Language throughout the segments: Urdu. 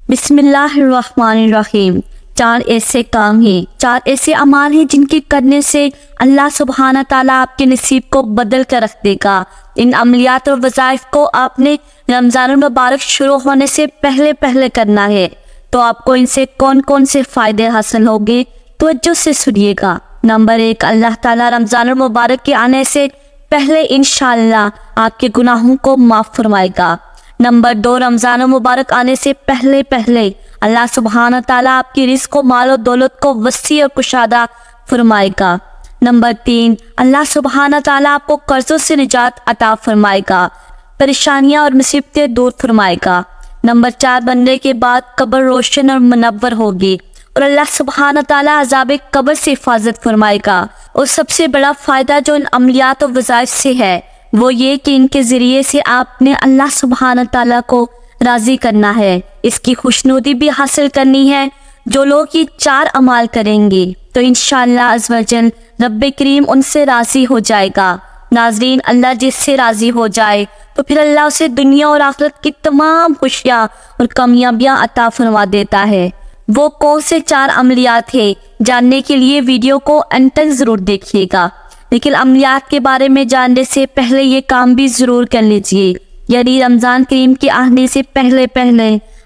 بسم اللہ الرحمن الرحیم۔ چار ایسے کام ہیں، چار ایسے اعمال ہیں جن کے کرنے سے اللہ سبحانہ تعالیٰ آپ کے نصیب کو بدل کر رکھ دے گا۔ ان عملیات اور وظائف کو آپ نے رمضان المبارک شروع ہونے سے پہلے کرنا ہے۔ تو آپ کو ان سے کون کون سے فائدے حاصل ہوں گے، توجہ سے سنیے گا۔ نمبر 1، اللہ تعالیٰ رمضان المبارک کے آنے سے پہلے انشاءاللہ آپ کے گناہوں کو معاف فرمائے گا۔ نمبر 2، رمضان المبارک آنے سے پہلے اللہ سبحانہ تعالیٰ آپ کی رزق و مال و دولت کو وسیع اور کشادہ فرمائے گا۔ نمبر 3، اللہ سبحانہ تعالیٰ آپ کو قرضوں سے نجات عطا فرمائے گا، پریشانیاں اور مصیبتیں دور فرمائے گا۔ نمبر 4، مرنے کے بعد قبر روشن اور منور ہوگی اور اللہ سبحانہ تعالیٰ عذاب قبر سے حفاظت فرمائے گا۔ اور سب سے بڑا فائدہ جو ان عملیات و وظائف سے ہے وہ یہ کہ ان کے ذریعے سے آپ نے اللہ سبحانہ تعالیٰ کو راضی کرنا ہے، اس کی خوشنودی بھی حاصل کرنی ہے۔ جو لوگ یہ 4 اعمال کریں گے تو انشاءاللہ عز و جل رب کریم ان سے راضی ہو جائے گا۔ ناظرین، اللہ جس سے راضی ہو جائے تو پھر اللہ اسے دنیا اور آخرت کی تمام خوشیاں اور کامیابیاں عطا فرما دیتا ہے۔ وہ کون سے 4 عملیات ہیں، جاننے کے لیے ویڈیو کو انت تک ضرور دیکھیے گا، لیکن عملیات کے بارے میں جاننے سے پہلے یہ کام بھی ضرور کر لیجئے، یعنی رمضان کریم کے آنے سے پہلے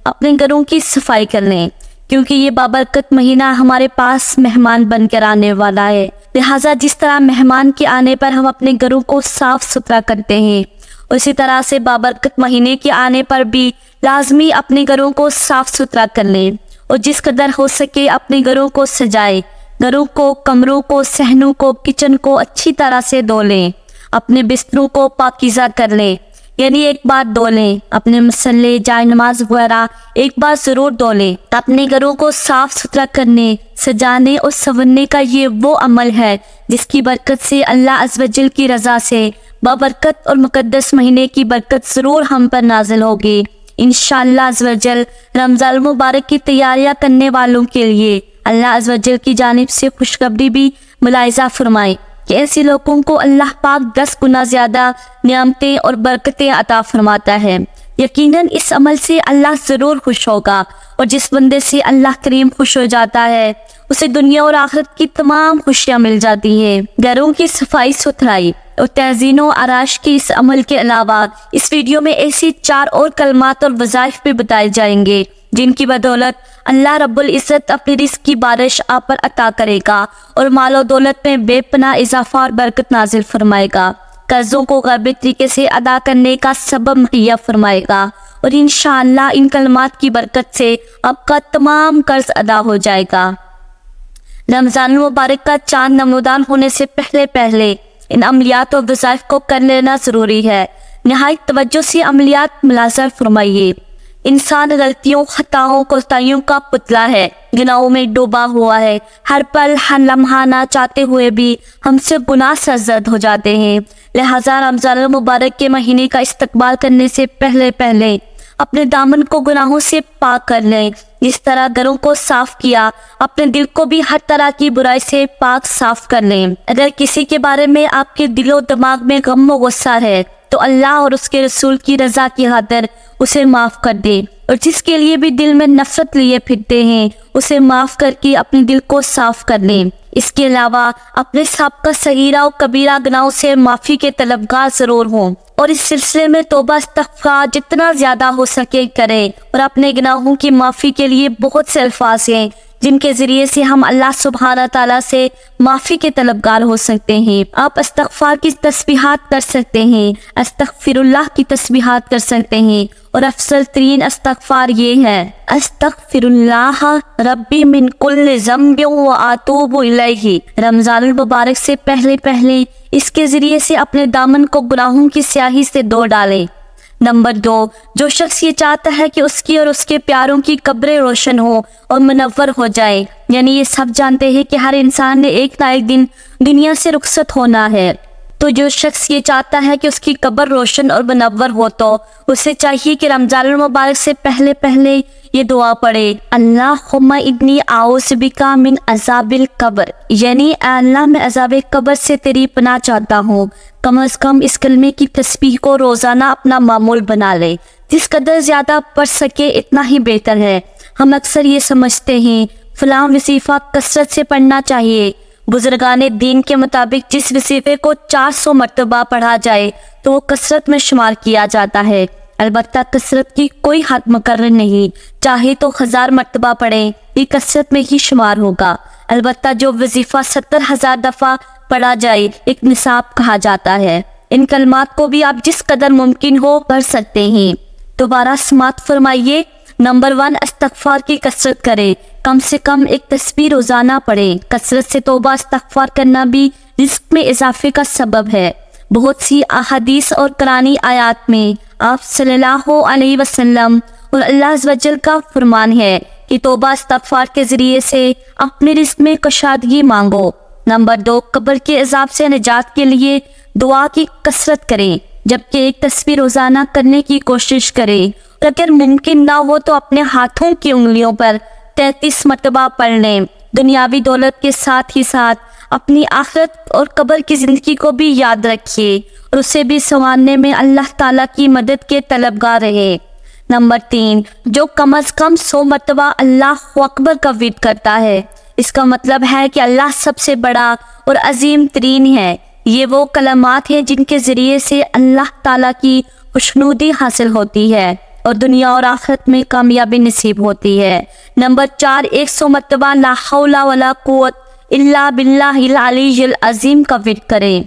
اپنے گھروں کی صفائی کر لیں، کیونکہ یہ بابرکت مہینہ ہمارے پاس مہمان بن کر آنے والا ہے۔ لہٰذا جس طرح مہمان کے آنے پر ہم اپنے گھروں کو صاف ستھرا کرتے ہیں، اسی طرح سے بابرکت مہینے کے آنے پر بھی لازمی اپنے گھروں کو صاف ستھرا کر لیں اور جس قدر ہو سکے اپنے گھروں کو سجائے، گھروں کو، کمروں کو، صحنوں کو، کچن کو اچھی طرح سے دھو لیں، اپنے بستروں کو پاکیزہ کر لیں، یعنی ایک بار دھو لیں، اپنے مصلے، جائے نماز وغیرہ ایک بار ضرور دھو لیں۔ اپنے گھروں کو صاف ستھرا کرنے، سجانے اور سنورنے کا یہ وہ عمل ہے جس کی برکت سے اللہ عز و جل کی رضا سے بابرکت اور مقدس مہینے کی برکت ضرور ہم پر نازل ہوگی۔ انشاءاللہ عز و جل رمضان المبارک کی تیاریاں کرنے والوں کے لیے اللہ عز و جل کی جانب سے خوشخبری بھی ملاحظہ فرمائیں کہ ایسے لوگوں کو اللہ پاک 10 گنا زیادہ نعمتیں اور برکتیں عطا فرماتا ہے۔ یقیناً اس عمل سے اللہ ضرور خوش ہوگا، اور جس بندے سے اللہ کریم خوش ہو جاتا ہے اسے دنیا اور آخرت کی تمام خوشیاں مل جاتی ہیں۔ گھروں کی صفائی ستھرائی اور تزئین و آرائش کے اس عمل کے علاوہ اس ویڈیو میں ایسی 4 اور کلمات اور وظائف بھی بتائے جائیں گے جن کی بدولت اللہ رب العزت اپنی رزق کی بارش آپ پر عطا کرے گا اور مال و دولت میں بے پناہ اضافہ اور برکت نازل فرمائے گا، قرضوں کو غیبی طریقے سے ادا کرنے کا سبب مہیا فرمائے گا، اور انشاءاللہ ان کلمات کی برکت سے آپ کا تمام قرض ادا ہو جائے گا۔ رمضان المبارک کا چاند نمودان ہونے سے پہلے ان عملیات اور وظائف کو کر لینا ضروری ہے۔ نہایت توجہ سے عملیات ملاحظہ فرمائیے۔ انسان غلطیوں، خطاؤں، کوتاہیوں کا پتلا ہے، گناہوں میں ڈوبا ہوا ہے، ہر پل ہر لمحہ نہ چاہتے ہوئے بھی ہم سے گناہ سرزد ہو جاتے ہیں۔ لہٰذا رمضان المبارک کے مہینے کا استقبال کرنے سے پہلے اپنے دامن کو گناہوں سے پاک کر لیں۔ جس طرح گھروں کو صاف کیا، اپنے دل کو بھی ہر طرح کی برائی سے پاک صاف کر لیں۔ اگر کسی کے بارے میں آپ کے دل و دماغ میں غم و غصہ ہے تو اللہ اور اس کے رسول کی رضا کی خاطر اسے معاف کر دیں، اور جس کے لیے بھی دل میں نفرت لیے پھرتے ہیں اسے معاف کر کے اپنے دل کو صاف کر لیں۔ اس کے علاوہ اپنے سابقہ صغیرہ و کبیرہ گناہوں سے معافی کے طلبگار ضرور ہوں، اور اس سلسلے میں توبہ استغفار جتنا زیادہ ہو سکے کریں، اور اپنے گناہوں کی معافی کے لیے بہت سے الفاظ ہیں جن کے ذریعے سے ہم اللہ سبحانہ تعالیٰ سے معافی کے طلبگار ہو سکتے ہیں۔ آپ استغفار کی تسبیحات کر سکتے ہیں، استغفر اللہ کی تسبیحات کر سکتے ہیں، اور افضل ترین استغفار یہ ہے، استغفر اللہ ربی من کل ذنب و اتوب الیہ۔ رمضان المبارک سے پہلے اس کے ذریعے سے اپنے دامن کو گناہوں کی سیاہی سے دھو ڈالیں۔ نمبر 2، جو شخص یہ چاہتا ہے کہ اس کی اور اس کے پیاروں کی قبریں روشن ہوں اور منور ہو جائیں، یعنی یہ سب جانتے ہیں کہ ہر انسان نے ایک نہ ایک دن دنیا سے رخصت ہونا ہے، تو جو شخص یہ چاہتا ہے کہ اس کی قبر روشن اور منور ہو تو اسے چاہیے کہ رمضان المبارک سے پہلے یہ دعا پڑھے، اللہم انی اعوذ بک من عذاب القبر، یعنی اے اللہ میں عذاب قبر سے تیری پناہ چاہتا ہوں۔ کم از کم اس کلمے کی تسبیح کو روزانہ اپنا معمول بنا لے، جس قدر زیادہ پڑھ سکے اتنا ہی بہتر ہے۔ ہم اکثر یہ سمجھتے ہیں فلاں وظیفہ کثرت سے پڑھنا چاہیے۔ بزرگان دین کے مطابق جس وظیفے کو 400 مرتبہ پڑھا جائے تو وہ کثرت میں شمار کیا جاتا ہے۔ البتہ کثرت کی کوئی حد مقرر نہیں، چاہے تو 1000 مرتبہ پڑھیں، یہ کثرت میں ہی شمار ہوگا۔ البتہ جو وظیفہ 70,000 دفعہ پڑھا جائے ایک نصاب کہا جاتا ہے۔ ان کلمات کو بھی آپ جس قدر ممکن ہو پڑھ سکتے ہیں۔ دوبارہ سماعت فرمائیے۔ نمبر 1، استغفار کی کثرت کریں، کم سے کم ایک تسبیح روزانہ پڑھیں۔ کثرت سے توبہ استغفار کرنا بھی رزق میں اضافے کا سبب ہے۔ بہت سی احادیث اور قرآنی آیات میں آپ صلی اللہ علیہ وسلم اور اللہ عز و جل کا فرمان ہے کہ توبہ استغفار کے ذریعے سے اپنے رزق میں کشادگی مانگو۔ نمبر 2، قبر کے عذاب سے نجات کے لیے دعا کی کثرت کریں، جبکہ ایک تسبیح روزانہ کرنے کی کوشش کریں، اور اگر ممکن نہ ہو تو اپنے ہاتھوں کی انگلیوں پر 33 مرتبہ پڑھ لیں۔ دنیاوی دولت کے ساتھ ہی ساتھ اپنی آخرت اور قبر کی زندگی کو بھی یاد رکھیے اور اسے بھی سنوارنے میں اللہ تعالیٰ کی مدد کے طلبگار رہے۔ نمبر 3، جو کم از کم 100 مرتبہ اللہ اکبر کا ورد کرتا ہے، اس کا مطلب ہے کہ اللہ سب سے بڑا اور عظیم ترین ہے۔ یہ وہ کلمات ہیں جن کے ذریعے سے اللہ تعالیٰ کی خوشنودی حاصل ہوتی ہے اور دنیا اور آخرت میں کامیابی نصیب ہوتی ہے۔ نمبر 4، 100 مرتبہ لا حول ولا قوت الا باللہ العلی العظیم کا ورد کریں۔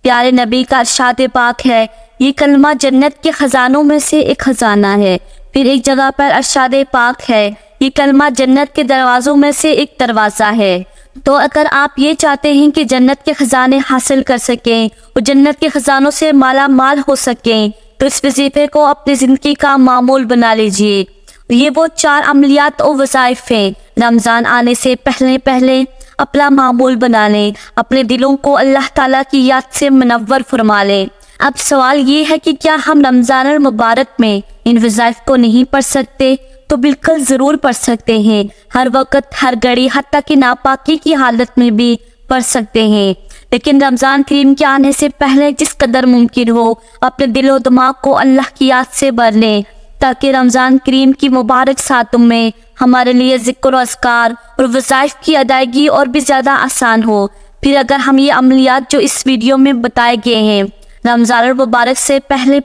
پیارے نبی کا ارشاد پاک ہے، یہ کلمہ جنت کے خزانوں میں سے ایک خزانہ ہے۔ پھر ایک جگہ پر ارشاد پاک ہے، یہ کلمہ جنت کے دروازوں میں سے ایک دروازہ ہے۔ تو اگر آپ یہ چاہتے ہیں کہ جنت کے خزانے حاصل کر سکیں اور جنت کے خزانوں سے مالا مال ہو سکیں تو اس وظیفے کو اپنی زندگی کا معمول بنا لیجئے۔ یہ وہ 4 عملیات اور وظائف ہیں۔ رمضان آنے سے پہلے اپنا معمول بنا لیں، اپنے دلوں کو اللہ تعالیٰ کی یاد سے منور فرما لیں۔ اب سوال یہ ہے کہ کیا ہم رمضان المبارک میں ان وظائف کو نہیں پڑھ سکتے؟ تو بالکل ضرور پڑھ سکتے ہیں، ہر وقت، ہر گھڑی، حتیٰ کہ ناپاکی کی حالت میں بھی پڑھ سکتے ہیں۔ لیکن رمضان کریم کے آنے سے پہلے جس قدر ممکن ہو اپنے دل و دماغ کو اللہ کی یاد سے بھر لیں، تاکہ رمضان کریم کی مبارک ساتوں میں ہمارے لیے ذکر و اذکار اور وظائف کی ادائیگی اور بھی زیادہ آسان ہو۔ پھر اگر ہم یہ عملیات جو اس ویڈیو میں بتائے گئے ہیں رمضان المبارک سے پہلے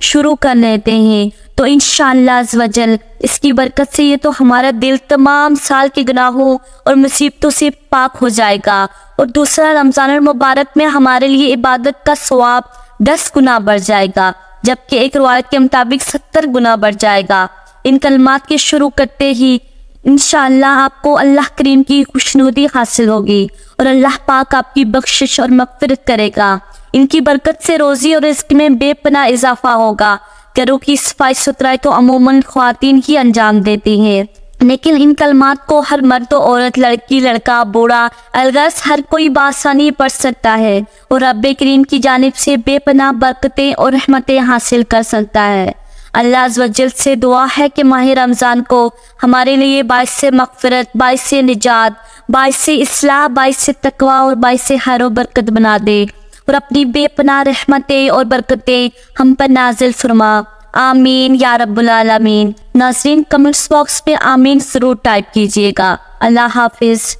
شروع کر لیتے ہیں تو انشاءاللہ عز و جل اس کی برکت سے یہ تو ہمارا دل تمام سال کے گناہوں اور مصیبتوں سے پاک ہو جائے گا، اور دوسرا رمضان المبارک میں ہمارے لیے عبادت کا ثواب 10 گنا بڑھ جائے گا، جبکہ ایک روایت کے مطابق 70 گنا بڑھ جائے گا۔ ان کلمات کے شروع کرتے ہی انشاءاللہ آپ کو اللہ کریم کی خوشنودی حاصل ہوگی اور اللہ پاک آپ کی بخشش اور مغفرت کرے گا۔ ان کی برکت سے روزی اور رزق میں بے پناہ اضافہ ہوگا۔ گھروں کی صفائی ستھرائی تو عموماً خواتین ہی انجام دیتی ہیں، لیکن ان کلمات کو ہر مرد و عورت، لڑکی، لڑکا، بوڑھا، الغرض ہر کوئی بآسانی پڑھ سکتا ہے اور رب کریم کی جانب سے بے پناہ برکتیں اور رحمتیں حاصل کر سکتا ہے۔ اللہ عز و جل سے دعا ہے کہ ماہ رمضان کو ہمارے لیے باعث مغفرت، باعث نجات، باعث اصلاح، باعث تقوی اور باعث خیر و برکت بنا دے اور اپنی بے پناہ رحمتیں اور برکتیں ہم پر نازل فرما۔ آمین یا رب العالمین۔ ناظرین کمنٹس باکس میں آمین ضرور ٹائپ کیجئے گا۔ اللہ حافظ۔